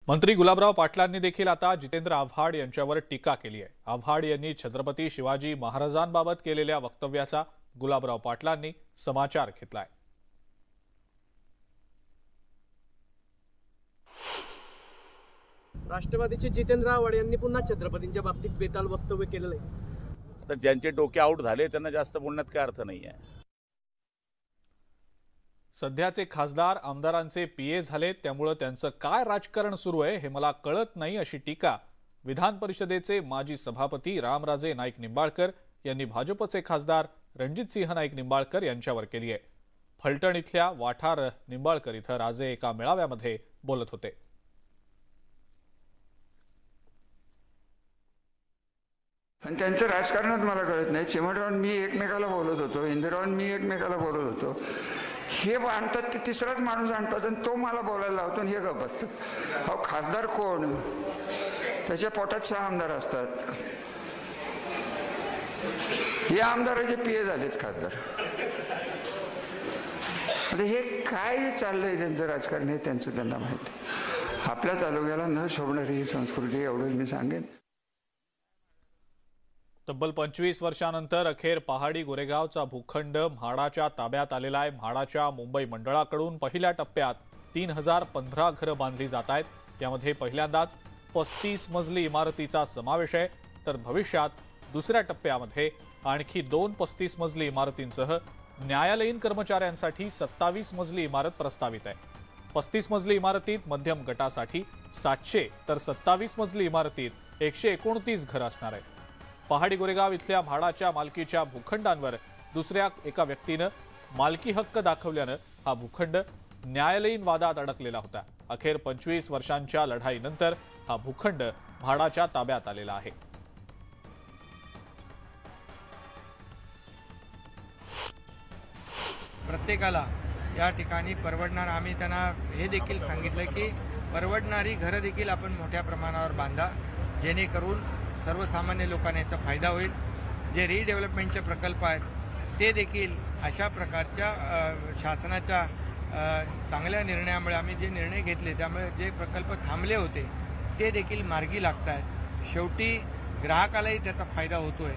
मंत्री गुलाबराव पाटलांनी देखील आता जितेंद्र आव्हाड यांच्यावर टीका केली आहे। आव्हाड यांनी छत्रपती शिवाजी महाराजांबाबत केलेल्या वक्तव्याचा गुलाबराव पाटलांनी समाचार घेतलाय। राष्ट्रवादीचे जितेंद्र आव्हाड यांनी पुन्हा छत्रपतींच्या बाबतीत बेताल वक्तव्य केलेलं आहे। तर ज्यांचे डोके आउट झाले त्यांना जास्त बोलण्यात काय अर्थ नाही आहे। सध्याचे खासदार आमदारांचे पीए झाले, त्यामुळे त्यांचं काय राजकारण सुरू आहे हे मला कळत नाही, अशी टीका विधान परिषदेचे माजी सभापती रामराजे नाईक निंबाळकर यांनी भाजपचे खासदार रणजितसिंह नाईक निंबाळकर यांच्यावर केली आहे। फलटण इथल्या वाठार निंबाळकर इथं राजे एका मेळाव्यामध्ये बोलत होते। आणि त्यांचं राजकारणात मला कळत नाही। चिमटराव मी एकमेकाला बोलत होतो, इंदिरावान मी एकमेकाला बोलत होतो। हे आणतात ते तिसराच माणूस आणतात आणि तो मला बोलायला लावतो आणि हे गप्प बसतात। अहो खासदार कोण? त्याच्या पोटात 6 आमदार असतात। हे आमदाराचे पीए झालेत खासदार। आता हे काय चाललंय त्यांचं राजकारण, हे त्यांचं त्यांना माहिती। आपल्या तालुक्याला न शोभणारी ही संस्कृती, एवढंच मी सांगेन। तब्बल 25 वर्षांनंतर अखेर पहाडी गोरेगावचा भूखंड म्हाडाच्या ताब्यात आलेला आहे। म्हाडाच्या मुंबई मंडळाकडून पहिल्या टप्प्यात 3015 घरं बांधली जात आहेत। त्यामध्ये पहिल्यांदाच 35 मजली इमारतीचा समावेश आहे, तर भविष्यात दुसऱ्या टप्प्यामध्ये आणखी 2 35 मजली इमारतींसह न्यायालयीन कर्मचाऱ्यांसाठी 27 मजली इमारत प्रस्तावित आहे। 35 मजली इमारतीत मध्यम गटासाठी 700 तर 27 मजली इमारतीत 129 घरं असणार आहेत। पहाडी गोरेगाव इथल्या म्हाडाच्या मालकीच्या भूखंडांवर दुसऱ्या एका व्यक्तीनं मालकी हक्क दाखवल्यानं हा भूखंड न्यायालयीन वादात अडकलेला होता। अखेर 25 वर्षांच्या लढाईनंतर हा भूखंड म्हाडाच्या ताब्यात आलेला आहे। प्रत्येकाला या ठिकाणी परवडणार, आम्ही त्यांना हे देखील सांगितलं की परवडणारी घरं देखील आपण मोठ्या प्रमाणावर बांधा, जेणेकरून सर्वसामान्य लोकांना याचा फायदा होईल। जे रिडेव्हलपमेंटचे प्रकल्प आहेत ते देखील अशा प्रकारच्या शासनाच्या चांगल्या निर्णयामुळे आम्ही जे निर्णय घेतले त्यामुळे जे प्रकल्प थांबले होते ते देखील मार्गी लागत आहेत। शेवटी ग्राहकालाही त्याचा फायदा होतोय।